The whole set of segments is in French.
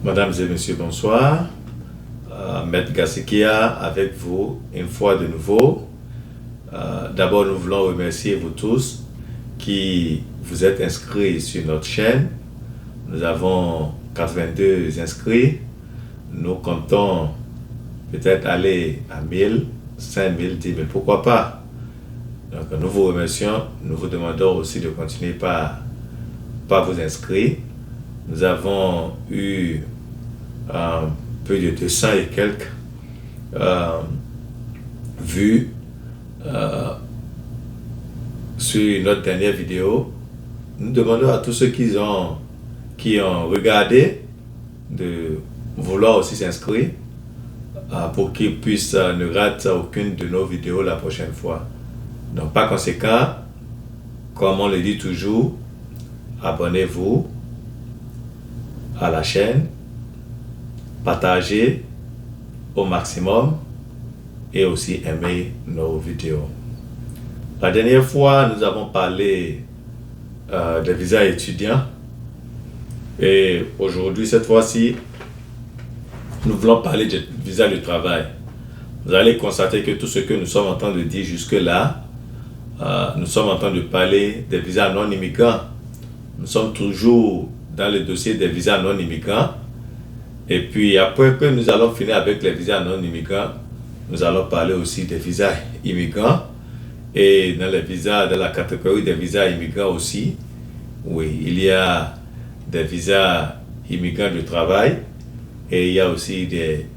Mesdames et messieurs, bonsoir. Maître Gassikia avec vous une fois de nouveau. D'abord, nous voulons remercier vous tous qui vous êtes inscrits sur notre chaîne. Nous avons 82 inscrits. Nous comptons peut-être aller à 1000, 5000, 10 000, pourquoi pas. Donc, nous vous remercions. Nous vous demandons aussi de continuer par vous inscrire. Nous avons eu plus de 200 et quelques vues sur notre dernière vidéo. Nous demandons à tous ceux qui ont regardé de vouloir aussi s'inscrire pour qu'ils puissent ne rater aucune de nos vidéos la prochaine fois. Donc par conséquent, comme on le dit toujours, abonnez-vous à la chaîne, partagez au maximum et aussi aimez nos vidéos. La dernière fois, nous avons parlé des visas étudiants et aujourd'hui, cette fois-ci, nous voulons parler des visas de travail. Vous allez constater que tout ce que nous sommes en train de dire jusque-là, nous sommes en train de parler des visas non immigrants. Nous sommes toujours dans le dossier des visas non immigrants. Et puis après que nous allons finir avec les visas non immigrants, nous allons parler aussi des visas immigrants. Et dans les visas, dans la catégorie des visas immigrants aussi, oui, il y a des visas immigrants de travail et il y a aussi des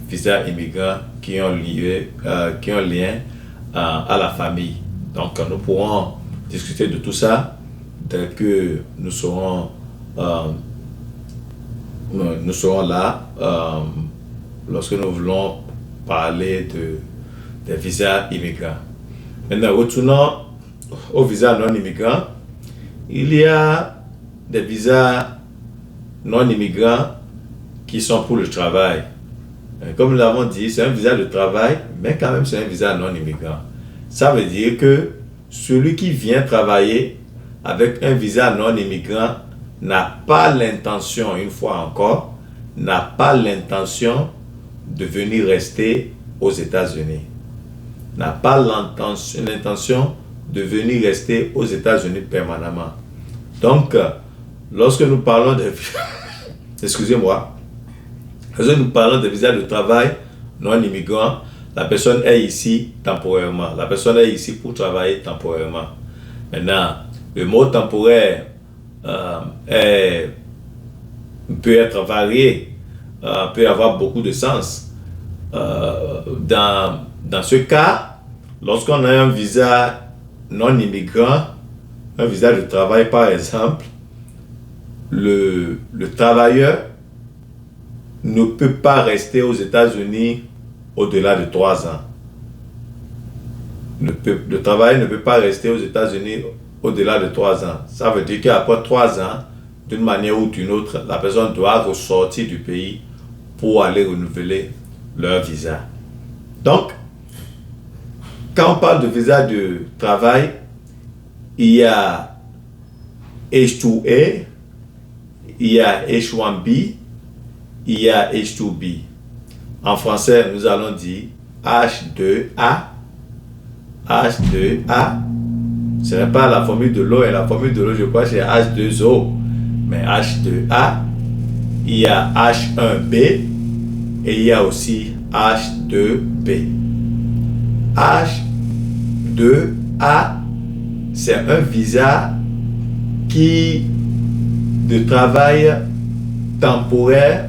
visas immigrants qui ont lien à la famille. Donc nous pourrons discuter de tout ça dès que nous serons là lorsque nous voulons parler des visas immigrants. Maintenant, retournons aux visas non immigrants. Il y a des visas non immigrants qui sont pour le travail. Comme nous l'avons dit, c'est un visa de travail, mais quand même c'est un visa non immigrant. Ça veut dire que celui qui vient travailler avec un visa non immigrant n'a pas l'intention, une fois encore, n'a pas l'intention de venir rester aux États-Unis. N'a pas l'intention de venir rester aux États-Unis permanemment. Donc, lorsque nous parlons de excusez-moi, lorsque nous parlons de visa de travail non immigrant, la personne est ici temporairement. La personne est ici pour travailler temporairement. Maintenant, le mot temporaire peut être varié, peut avoir beaucoup de sens. Dans ce cas, lorsqu'on a un visa non immigrant, un visa de travail par exemple, le travailleur ne peut pas rester aux États-Unis au-delà de 3 ans. Le travailleur ne peut pas rester aux États-Unis au-delà de 3 ans. Ça veut dire qu'après 3 ans, d'une manière ou d'une autre, la personne doit ressortir du pays pour aller renouveler leur visa. Donc, quand on parle de visa de travail, il y a H2A, il y a H1B, il y a H2B. En français, nous allons dire H2A. H2A. Ce n'est pas la formule de l'eau, et la formule de l'eau, je crois, c'est H2O. Mais H2A, il y a H1B et il y a aussi H2B. H2A, c'est un visa de travail temporaire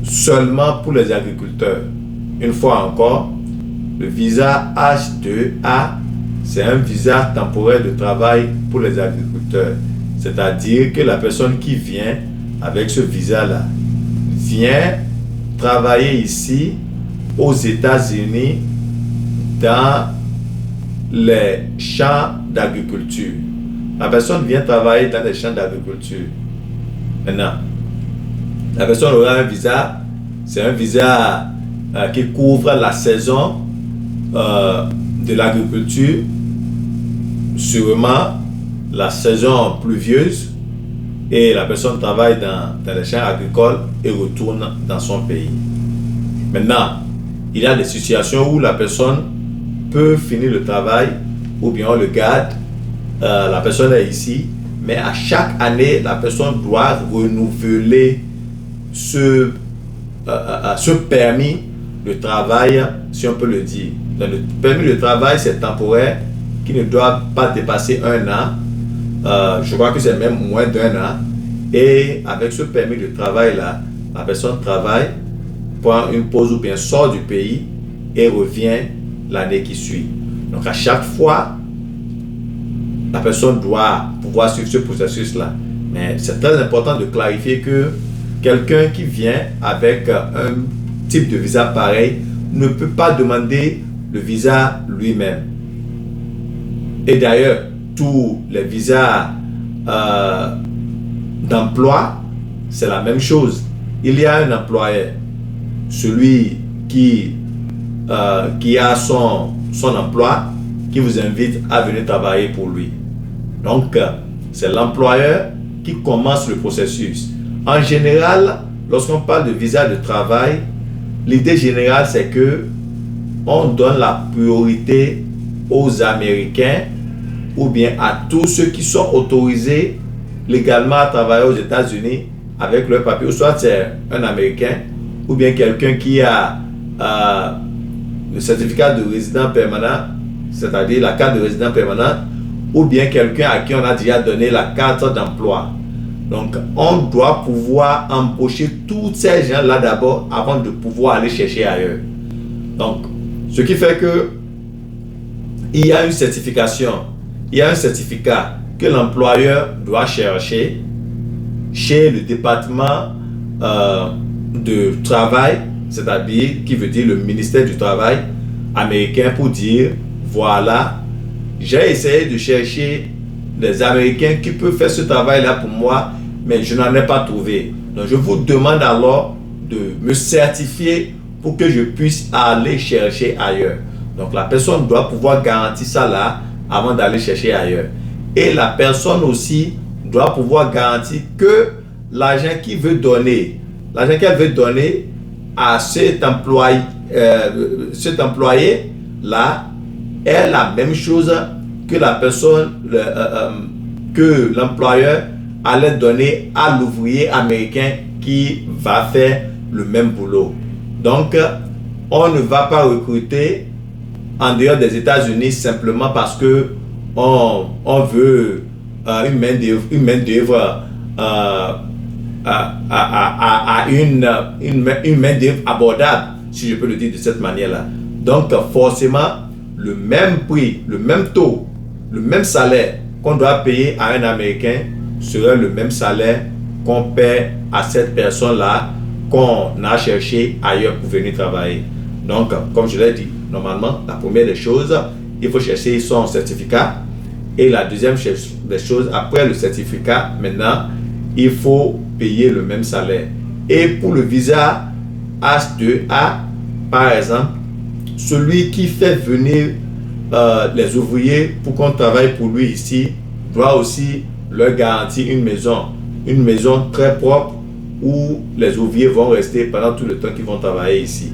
seulement pour les agriculteurs. Une fois encore, le visa H2A, c'est un visa temporaire de travail pour les agriculteurs. C'est-à-dire que la personne qui vient avec ce visa-là vient travailler ici aux États-Unis dans les champs d'agriculture. La personne vient travailler dans les champs d'agriculture. Maintenant, la personne aura un visa, c'est un visa qui couvre la saison de l'agriculture, sûrement la saison pluvieuse et la personne travaille dans les champs agricoles et retourne dans son pays. Maintenant, il y a des situations où la personne peut finir le travail ou bien on le garde, la personne est ici, mais à chaque année, la personne doit renouveler ce permis de travail, si on peut le dire. Donc, le permis de travail, c'est temporaire, qui ne doit pas dépasser 1 an. Je crois que c'est même moins d'1 an. Et avec ce permis de travail-là, la personne travaille, prend une pause ou bien sort du pays et revient l'année qui suit. Donc à chaque fois, la personne doit pouvoir suivre ce processus-là. Mais c'est très important de clarifier que quelqu'un qui vient avec un type de visa pareil ne peut pas demander le visa lui-même. Et d'ailleurs, tous les visas d'emploi, c'est la même chose. Il y a un employeur, celui qui a son emploi, qui vous invite à venir travailler pour lui. Donc, c'est l'employeur qui commence le processus. En général, lorsqu'on parle de visa de travail, l'idée générale, c'est que on donne la priorité aux Américains ou bien à tous ceux qui sont autorisés légalement à travailler aux États-Unis avec leur papier, soit c'est un Américain ou bien quelqu'un qui a le certificat de résident permanent, c'est-à-dire la carte de résident permanent, ou bien quelqu'un à qui on a déjà donné la carte d'emploi. Donc, on doit pouvoir embaucher tous ces gens-là d'abord avant de pouvoir aller chercher ailleurs. Donc, ce qui fait que il y a une certification, il y a un certificat que l'employeur doit chercher chez le département de travail, c'est-à-dire qui veut dire le ministère du travail américain, pour dire voilà, j'ai essayé de chercher des Américains qui peuvent faire ce travail-là pour moi, mais je n'en ai pas trouvé. Donc je vous demande alors de me certifier pour que je puisse aller chercher ailleurs. Donc la personne doit pouvoir garantir ça là avant d'aller chercher ailleurs. Et la personne aussi doit pouvoir garantir que l'argent qu'il veut donner, l'argent qu'elle veut donner à cet employé là est la même chose que la personne, que l'employeur allait donner à l'ouvrier américain qui va faire le même boulot. Donc, on ne va pas recruter en dehors des États-Unis simplement parce que on veut une main-d'œuvre une main-d'œuvre abordable, si je peux le dire de cette manière-là. Donc, forcément, le même prix, le même taux, le même salaire qu'on doit payer à un Américain serait le même salaire qu'on paie à cette personne-là qu'on a cherché ailleurs pour venir travailler. Donc, comme je l'ai dit, normalement, la première des choses, il faut chercher son certificat. Et la deuxième des choses, après le certificat, maintenant, il faut payer le même salaire. Et pour le visa H2A, par exemple, celui qui fait venir les ouvriers pour qu'on travaille pour lui ici, doit aussi leur garantir une maison très propre où les ouvriers vont rester pendant tout le temps qu'ils vont travailler ici.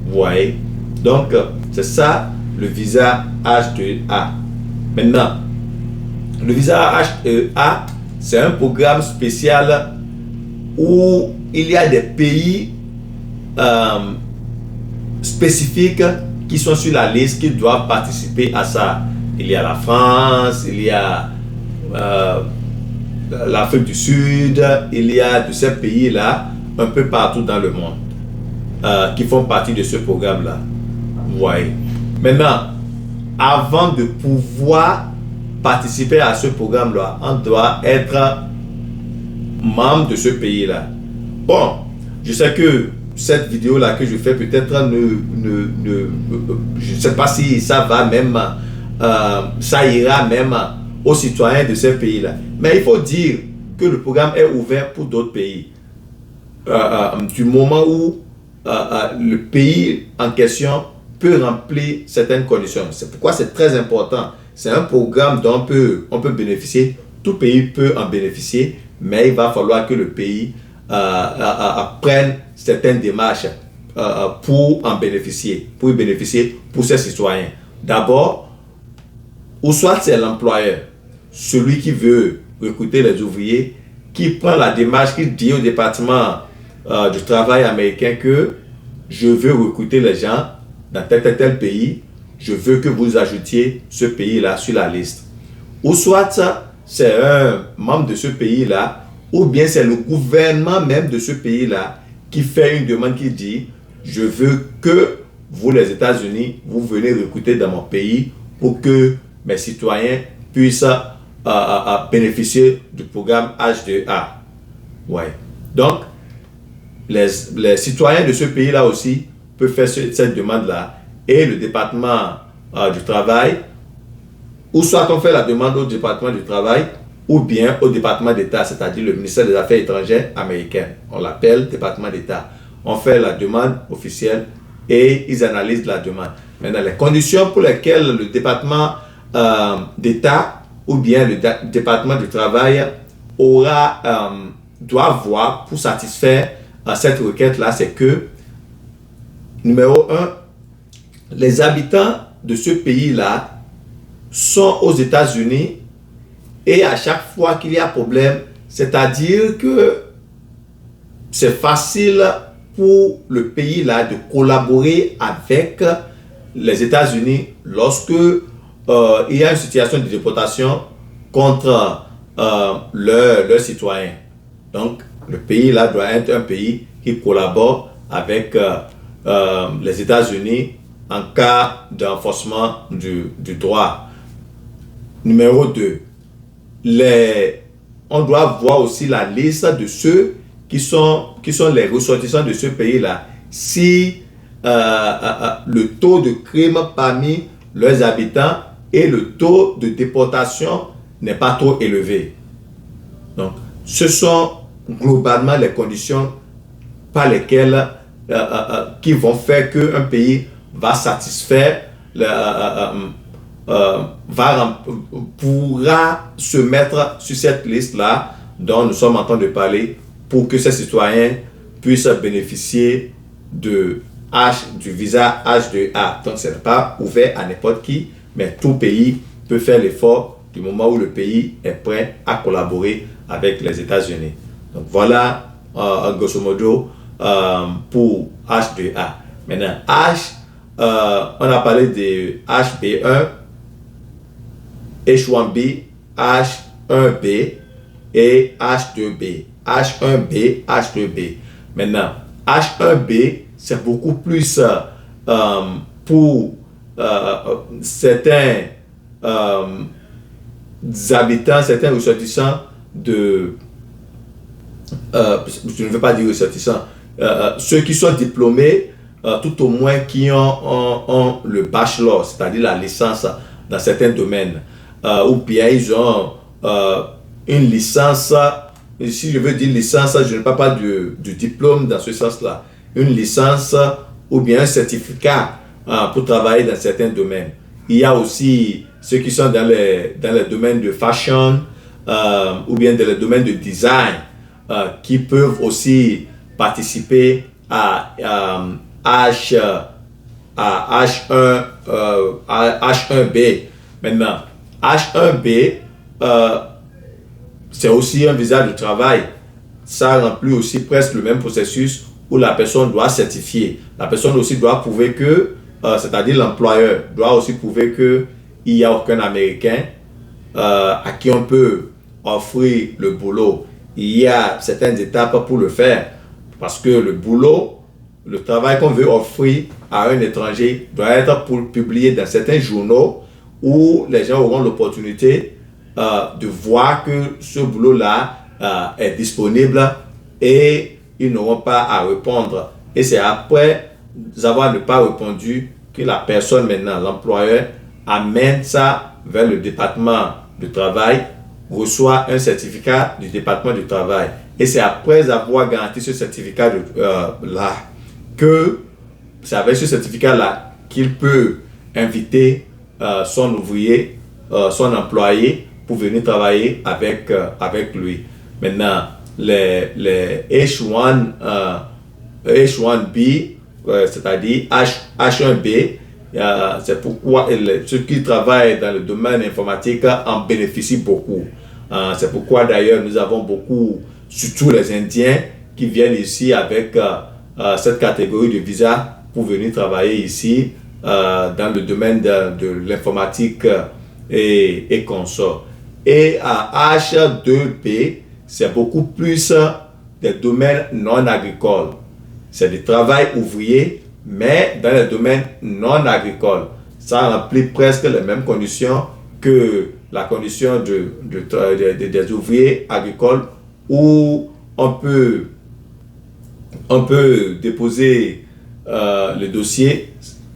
Vous voyez? Donc, c'est ça le visa H2A. Maintenant, le visa H2A, c'est un programme spécial où il y a des pays spécifiques qui sont sur la liste, qui doivent participer à ça. Il y a la France, il y a l'Afrique du Sud, il y a de ces pays-là, un peu partout dans le monde, qui font partie de ce programme-là. Vous voyez. Maintenant, avant de pouvoir participer à ce programme-là, on doit être membre de ce pays-là. Bon, je sais que cette vidéo-là que je fais, peut-être je ne sais pas si ça va même, ça ira même aux citoyens de ces pays-là. Mais il faut dire que le programme est ouvert pour d'autres pays. Du moment où le pays en question peut remplir certaines conditions. C'est pourquoi c'est très important. C'est un programme dont on peut bénéficier. Tout pays peut en bénéficier, mais il va falloir que le pays prenne certaines démarches pour en bénéficier, pour y bénéficier pour ses citoyens. D'abord, ou soit c'est l'employeur, celui qui veut recruter les ouvriers, qui prend la démarche, qui dit au département du travail américain que je veux recruter les gens dans tel pays, je veux que vous ajoutiez ce pays-là sur la liste. Ou soit c'est un membre de ce pays-là, ou bien c'est le gouvernement même de ce pays-là qui fait une demande qui dit je veux que vous, les États-Unis, vous venez recruter dans mon pays pour que mes citoyens puissent bénéficier du programme H2A. Ouais. Donc, les citoyens de ce pays-là aussi peuvent faire cette demande-là et le département du travail, ou soit on fait la demande au département du travail ou bien au département d'État, c'est-à-dire le ministère des Affaires étrangères américain. On l'appelle département d'État. On fait la demande officielle et ils analysent la demande. Maintenant, les conditions pour lesquelles le département d'État ou bien le département du travail doit voir pour satisfaire cette requête-là, c'est que, numéro 1, les habitants de ce pays-là sont aux États-Unis et à chaque fois qu'il y a problème, c'est-à-dire que c'est facile pour le pays-là de collaborer avec les États-Unis lorsque il y a une situation de déportation contre leurs citoyens. Donc, le pays-là doit être un pays qui collabore avec les États-Unis en cas d'enforcement du droit. Numéro 2, on doit voir aussi la liste de ceux qui sont les ressortissants de ce pays-là. Si le taux de crime parmi leurs habitants et le taux de déportation n'est pas trop élevé. Donc, ce sont globalement les conditions par lesquelles qui vont faire qu'un pays va satisfaire, pourra se mettre sur cette liste-là dont nous sommes en train de parler pour que ces citoyens puissent bénéficier du visa H2A. Donc, ce n'est pas ouvert à n'importe qui, mais tout pays peut faire l'effort du moment où le pays est prêt à collaborer avec les États-Unis. Donc, voilà, grosso modo, pour H2A. Maintenant, on a parlé de HB1, H1B, H1B et H2B. H1B, H2B. Maintenant, H1B, c'est beaucoup plus pour certains habitants, certains ressortissants je ne veux pas dire ressortissants, ceux qui sont diplômés, tout au moins qui ont le bachelor, c'est-à-dire la licence dans certains domaines, ou bien ils ont une licence, si je veux dire licence, je ne parle pas du diplôme dans ce sens-là, une licence ou bien un certificat pour travailler dans certains domaines. Il y a aussi ceux qui sont dans les domaines de fashion ou bien dans les domaines de design qui peuvent aussi participer à H1B. Maintenant, H1B, c'est aussi un visa de travail. Ça remplit aussi presque le même processus où la personne doit certifier. La personne aussi doit prouver que, c'est-à-dire l'employeur doit aussi prouver qu'il n'y a aucun Américain à qui on peut offrir le boulot. Il y a certaines étapes pour le faire parce que le boulot, le travail qu'on veut offrir à un étranger doit être publié dans certains journaux où les gens auront l'opportunité de voir que ce boulot-là est disponible et ils n'auront pas à répondre. Et c'est après avoir ne pas répondu que la personne maintenant, l'employeur, amène ça vers le département du travail, reçoit un certificat du département du travail. Et c'est après avoir garanti ce certificat-là que c'est avec ce certificat-là qu'il peut inviter son ouvrier, son employé pour venir travailler avec lui. Maintenant, les H1B, c'est-à-dire H1B, c'est pourquoi ceux qui travaillent dans le domaine informatique en bénéficient beaucoup. C'est pourquoi d'ailleurs nous avons beaucoup, surtout les Indiens, qui viennent ici avec cette catégorie de visa pour venir travailler ici dans le domaine de l'informatique et consorts. Et à H2P, c'est beaucoup plus des domaines non agricoles. C'est du travail ouvrier, mais dans les domaines non agricoles. Ça remplit presque les mêmes conditions que la condition des ouvriers agricoles où on peut déposer le dossier.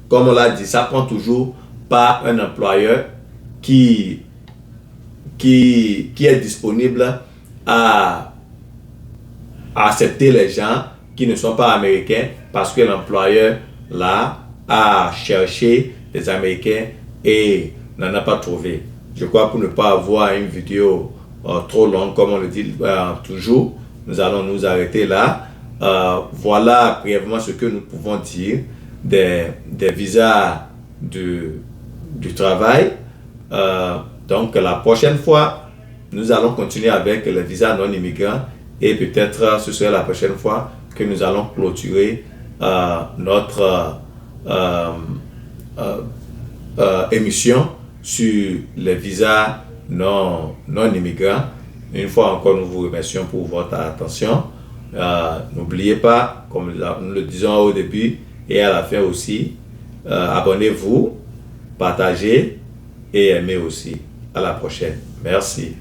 Comme on l'a dit, ça prend toujours par un employeur qui est disponible à accepter les gens qui ne sont pas américains parce que l'employeur là a cherché des Américains et n'en a pas trouvé. Je crois pour ne pas avoir une vidéo trop longue comme on le dit toujours, nous allons nous arrêter là. Voilà brièvement ce que nous pouvons dire des visas du travail. Donc la prochaine fois, nous allons continuer avec les visas non immigrants et peut-être ce sera la prochaine fois que nous allons clôturer notre émission sur les visas non immigrants. Une fois encore, nous vous remercions pour votre attention. N'oubliez pas, comme nous le disons au début et à la fin aussi, abonnez-vous, partagez et aimez aussi. À la prochaine. Merci.